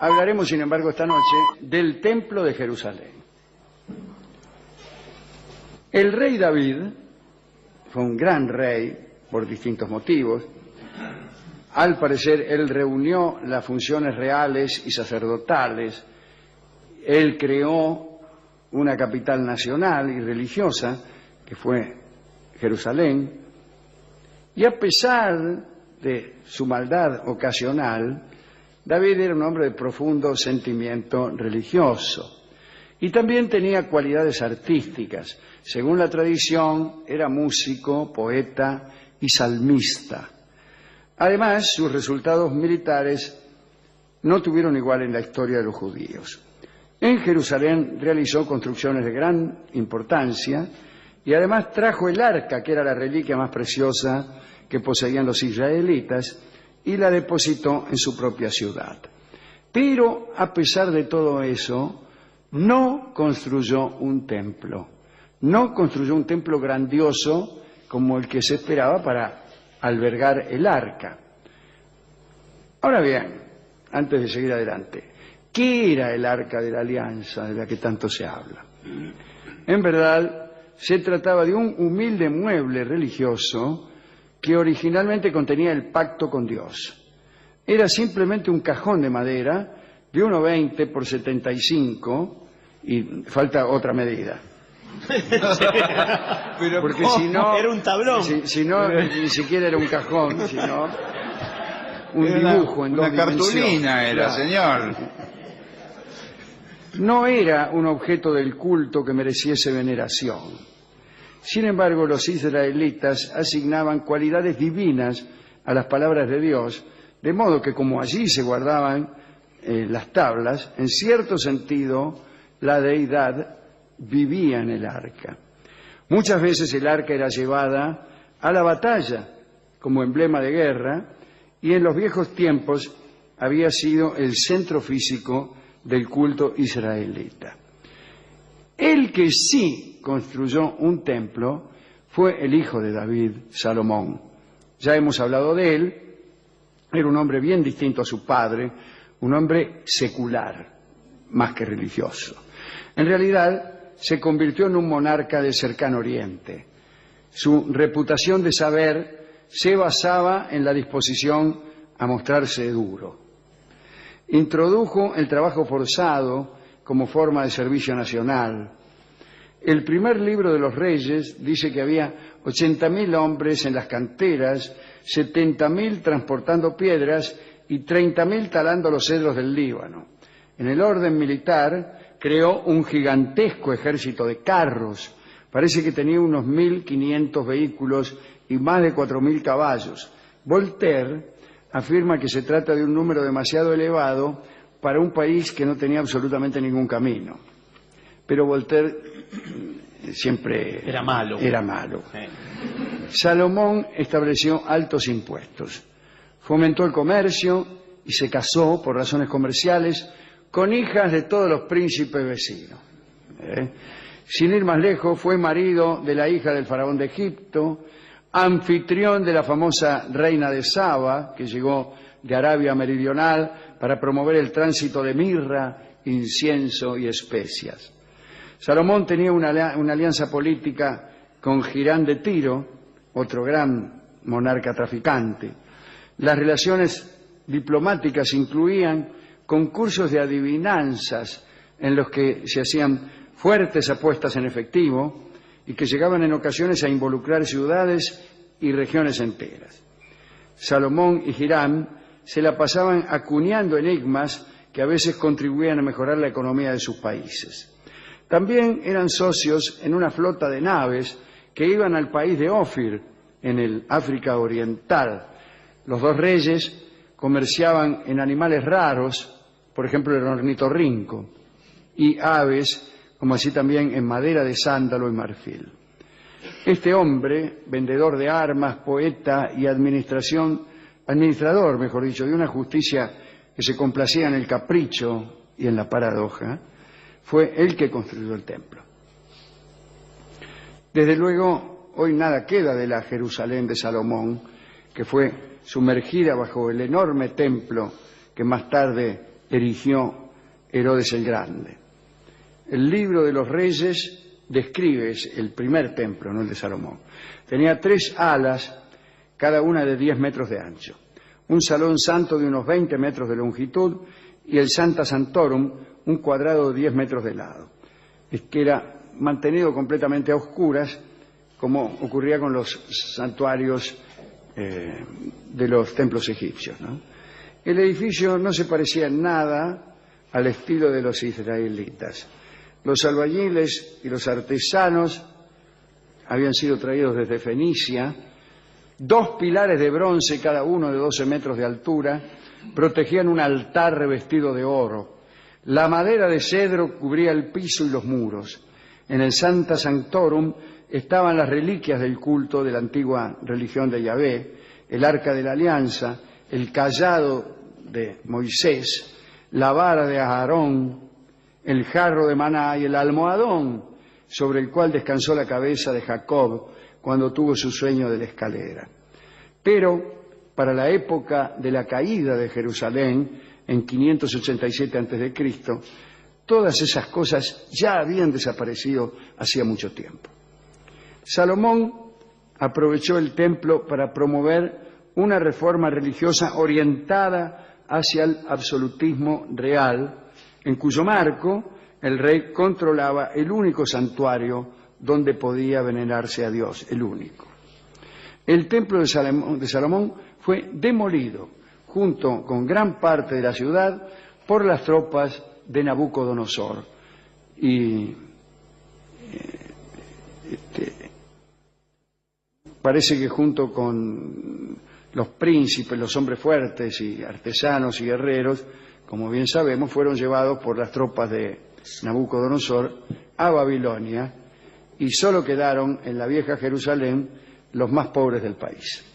Hablaremos, sin embargo, esta noche del Templo de Jerusalén. El rey David fue un gran rey por distintos motivos. Al parecer, él reunió las funciones reales y sacerdotales. Él creó una capital nacional y religiosa, que fue Jerusalén. Y a pesar de su maldad ocasional, David era un hombre de profundo sentimiento religioso y también tenía cualidades artísticas. Según la tradición, era músico, poeta y salmista. Además, sus resultados militares no tuvieron igual en la historia de los judíos. En Jerusalén realizó construcciones de gran importancia y además trajo el arca, que era la reliquia más preciosa que poseían los israelitas, y la depositó en su propia ciudad. Pero, a pesar de todo eso, no construyó un templo. No construyó un templo grandioso como el que se esperaba para albergar el arca. Ahora bien, antes de seguir adelante, ¿qué era el arca de la alianza de la que tanto se habla? En verdad, se trataba de un humilde mueble religioso que originalmente contenía el pacto con Dios. Era simplemente un cajón de madera de 1,20 por 75 y falta otra medida. Pero porque si no era un tablón. Si no, ni siquiera era un cajón, sino un dibujo en dos una cartulina dimensiones. era, Claro. señor. No era un objeto del culto que mereciese veneración. Sin embargo, los israelitas asignaban cualidades divinas a las palabras de Dios, de modo que como allí se guardaban las tablas, en cierto sentido la deidad vivía en el arca. Muchas veces el arca era llevada a la batalla como emblema de guerra y en los viejos tiempos había sido el centro físico del culto israelita. El que sí construyó un templo fue el hijo de David, Salomón. Ya hemos hablado de él. Era un hombre bien distinto a su padre, un hombre secular, más que religioso. En realidad, se convirtió en un monarca del cercano oriente. Su reputación de saber se basaba en la disposición a mostrarse duro. Introdujo el trabajo forzado como forma de servicio nacional. El primer libro de los Reyes dice que había 80.000 hombres en las canteras, 70.000 transportando piedras y 30.000 talando los cedros del Líbano. En el orden militar creó un gigantesco ejército de carros. Parece que tenía unos 1.500 vehículos y más de 4.000 caballos. Voltaire afirma que se trata de un número demasiado elevado para un país que no tenía absolutamente ningún camino. Pero Voltaire siempre era malo. Salomón estableció altos impuestos, fomentó el comercio y se casó por razones comerciales con hijas de todos los príncipes vecinos. Sin ir más lejos, fue marido de la hija del faraón de Egipto, anfitrión de la famosa reina de Saba, que llegó de Arabia Meridional para promover el tránsito de mirra, incienso y especias. Salomón tenía una alianza política con Hirán de Tiro, otro gran monarca traficante. Las relaciones diplomáticas incluían concursos de adivinanzas en los que se hacían fuertes apuestas en efectivo y que llegaban en ocasiones a involucrar ciudades y regiones enteras. Salomón y Hirán se la pasaban acuñando enigmas que a veces contribuían a mejorar la economía de sus países. También eran socios en una flota de naves que iban al país de Ofir, en el África Oriental. Los dos reyes comerciaban en animales raros, por ejemplo el ornitorrinco, y aves, como así también en madera de sándalo y marfil. Este hombre, vendedor de armas, poeta y administrador, mejor dicho, de una justicia que se complacía en el capricho y en la paradoja, fue el que construyó el templo. Desde luego, hoy nada queda de la Jerusalén de Salomón, que fue sumergida bajo el enorme templo que más tarde erigió Herodes el Grande. El Libro de los Reyes describe el primer templo, no el de Salomón. Tenía 3 alas, cada una de 10 metros de ancho, un salón santo de unos 20 metros de longitud y el Sancta Sanctorum, un cuadrado de 10 metros de lado. Es que era mantenido completamente a oscuras, como ocurría con los santuarios de los templos egipcios, ¿no? El edificio no se parecía en nada al estilo de los israelitas. Los albañiles y los artesanos habían sido traídos desde Fenicia. 2 pilares de bronce, cada uno de 12 metros de altura, protegían un altar revestido de oro. La madera de cedro cubría el piso y los muros. En el Sancta Sanctorum estaban las reliquias del culto de la antigua religión de Yahvé, el arca de la alianza, el cayado de Moisés, la vara de Aarón, el jarro de maná y el almohadón sobre el cual descansó la cabeza de Jacob cuando tuvo su sueño de la escalera. Pero para la época de la caída de Jerusalén, en 587 a.C., todas esas cosas ya habían desaparecido hacía mucho tiempo. Salomón aprovechó el templo para promover una reforma religiosa orientada hacia el absolutismo real, en cuyo marco el rey controlaba el único santuario donde podía venerarse a Dios, el único. El templo de Salomón fue demolido junto con gran parte de la ciudad por las tropas de Nabucodonosor. Y parece que junto con los príncipes, los hombres fuertes y artesanos y guerreros, como bien sabemos, fueron llevados por las tropas de Nabucodonosor a Babilonia y solo quedaron en la vieja Jerusalén los más pobres del país.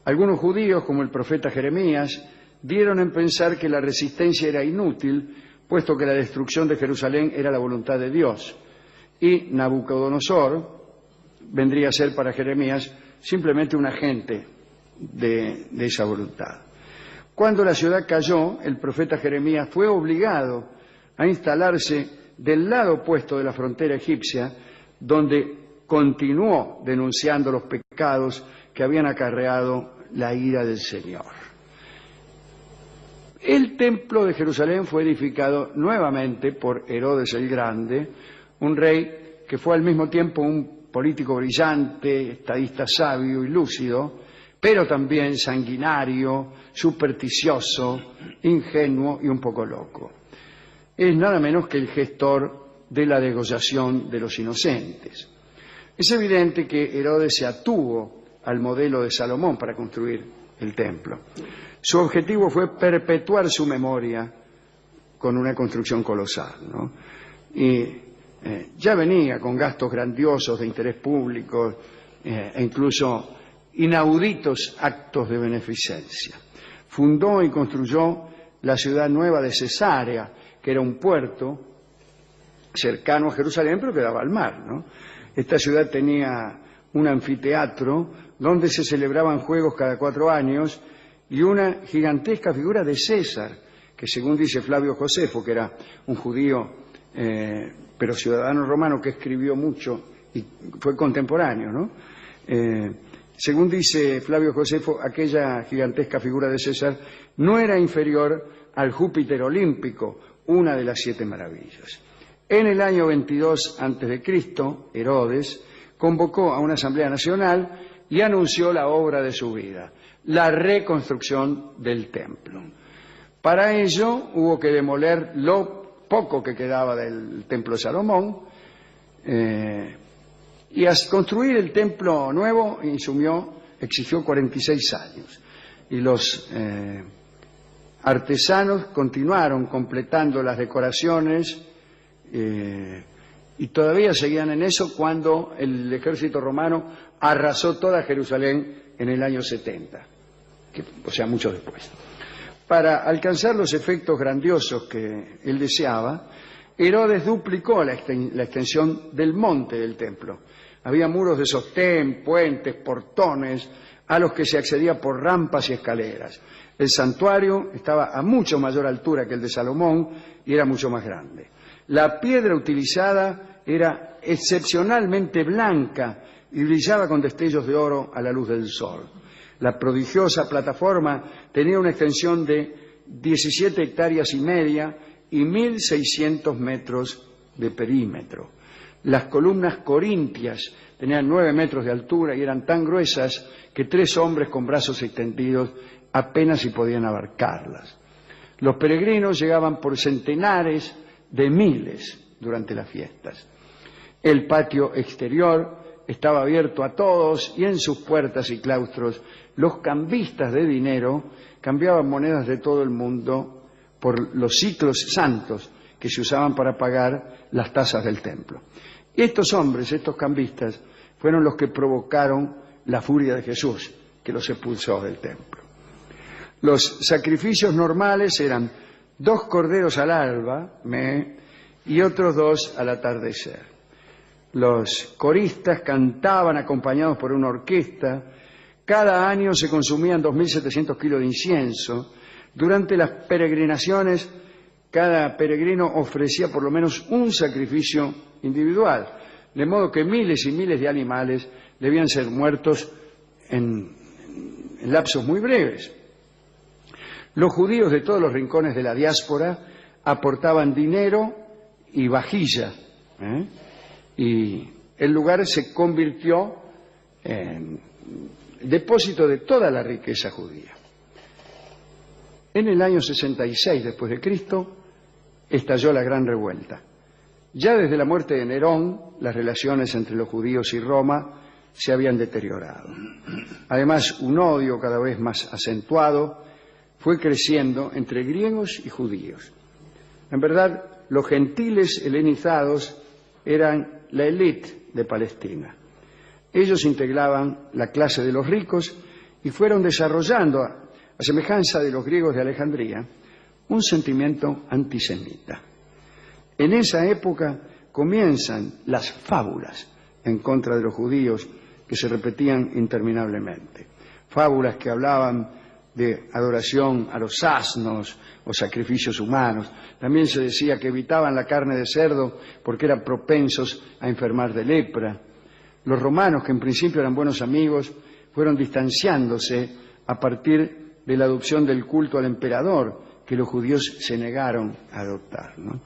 Algunos judíos, como el profeta Jeremías, dieron en pensar que la resistencia era inútil, puesto que la destrucción de Jerusalén era la voluntad de Dios, y Nabucodonosor vendría a ser para Jeremías simplemente un agente de esa voluntad. Cuando la ciudad cayó, el profeta Jeremías fue obligado a instalarse del lado opuesto de la frontera egipcia, donde continuó denunciando los pecados que habían acarreado la ira del Señor. El templo de Jerusalén fue edificado nuevamente por Herodes el Grande, un rey que fue al mismo tiempo un político brillante, estadista sabio y lúcido, pero también sanguinario, supersticioso, ingenuo y un poco loco. Es nada menos que el gestor de la degollación de los inocentes. Es evidente que Herodes se atuvo al modelo de Salomón para construir el templo. Su objetivo fue perpetuar su memoria con una construcción colosal, ¿no? Y ya venía con gastos grandiosos de interés público e incluso inauditos actos de beneficencia. Fundó y construyó la ciudad nueva de Cesarea, que era un puerto cercano a Jerusalén, pero que daba al mar, ¿no? Esta ciudad tenía un anfiteatro donde se celebraban juegos cada 4 años y una gigantesca figura de César, que según dice Flavio Josefo, que era un judío pero ciudadano romano que escribió mucho y fue contemporáneo, ¿no? Según dice Flavio Josefo, aquella gigantesca figura de César no era inferior al Júpiter olímpico, una de las 7 maravillas. En el año 22 a.C., Herodes convocó a una asamblea nacional y anunció la obra de su vida, la reconstrucción del templo. Para ello hubo que demoler lo poco que quedaba del templo de Salomón y a construir el templo nuevo exigió 46 años. Y los artesanos continuaron completando las decoraciones y todavía seguían en eso cuando el ejército romano arrasó toda Jerusalén en el año 70, o sea, mucho después. Para alcanzar los efectos grandiosos que él deseaba, Herodes duplicó la extensión del monte del templo. Había muros de sostén, puentes, portones, a los que se accedía por rampas y escaleras. El santuario estaba a mucho mayor altura que el de Salomón y era mucho más grande. La piedra utilizada era excepcionalmente blanca y brillaba con destellos de oro a la luz del sol. La prodigiosa plataforma tenía una extensión de 17 hectáreas y media y 1.600 metros de perímetro. Las columnas corintias tenían 9 metros de altura y eran tan gruesas que 3 hombres con brazos extendidos apenas si podían abarcarlas. Los peregrinos llegaban por centenares de miles durante las fiestas. El patio exterior estaba abierto a todos y en sus puertas y claustros los cambistas de dinero cambiaban monedas de todo el mundo por los siclos santos que se usaban para pagar las tasas del templo. Y estos hombres, estos cambistas, fueron los que provocaron la furia de Jesús, que los expulsó del templo. Los sacrificios normales eran 2 corderos al alba y otros 2 al atardecer. Los coristas cantaban acompañados por una orquesta. Cada año se consumían 2.700 kilos de incienso. Durante las peregrinaciones, cada peregrino ofrecía por lo menos un sacrificio individual, de modo que miles y miles de animales debían ser muertos en lapsos muy breves. Los judíos de todos los rincones de la diáspora aportaban dinero y vajilla, y el lugar se convirtió en depósito de toda la riqueza judía. En el año 66 después de Cristo estalló la Gran Revuelta. Ya desde la muerte de Nerón, las relaciones entre los judíos y Roma se habían deteriorado. Además, un odio cada vez más acentuado fue creciendo entre griegos y judíos. En verdad, los gentiles helenizados eran la élite de Palestina. Ellos integraban la clase de los ricos y fueron desarrollando, a semejanza de los griegos de Alejandría, un sentimiento antisemita. En esa época comienzan las fábulas en contra de los judíos que se repetían interminablemente. Fábulas que hablaban de adoración a los asnos o sacrificios humanos. También se decía que evitaban la carne de cerdo porque eran propensos a enfermar de lepra. Los romanos, que en principio eran buenos amigos, fueron distanciándose a partir de la adopción del culto al emperador, que los judíos se negaron a adoptar, ¿no?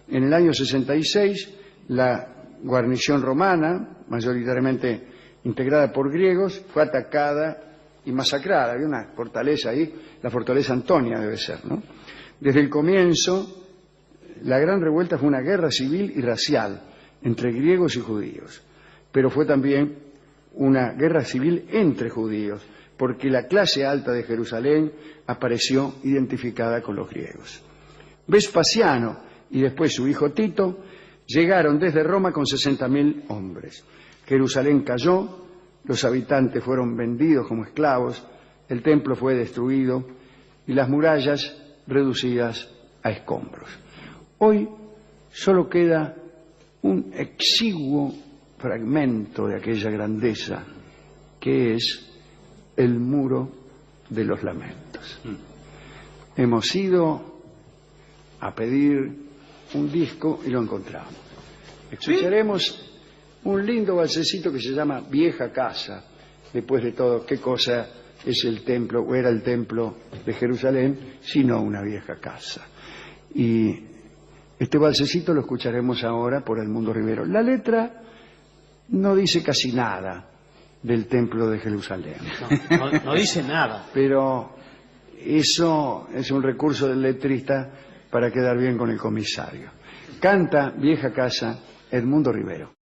En el año 66, la guarnición romana, mayoritariamente integrada por griegos, fue atacada y masacrada. Había una fortaleza ahí, la fortaleza Antonia debe ser, ¿no? Desde el comienzo, la Gran Revuelta fue una guerra civil y racial entre griegos y judíos, pero fue también una guerra civil entre judíos, porque la clase alta de Jerusalén apareció identificada con los griegos. Vespasiano y después su hijo Tito llegaron desde Roma con 60.000 hombres. Jerusalén cayó, los habitantes fueron vendidos como esclavos, el templo fue destruido y las murallas reducidas a escombros. Hoy solo queda un exiguo fragmento de aquella grandeza que es el Muro de los Lamentos. Hemos ido a pedir un disco y lo encontramos. Escucharemos un lindo balsecito que se llama Vieja Casa. Después de todo, ¿qué cosa es el templo o era el templo de Jerusalén sino una vieja casa? Y este balsecito lo escucharemos ahora por Edmundo Rivero. La letra no dice casi nada del templo de Jerusalén. No dice nada. Pero eso es un recurso del letrista para quedar bien con el comisario. Canta Vieja Casa Edmundo Rivero.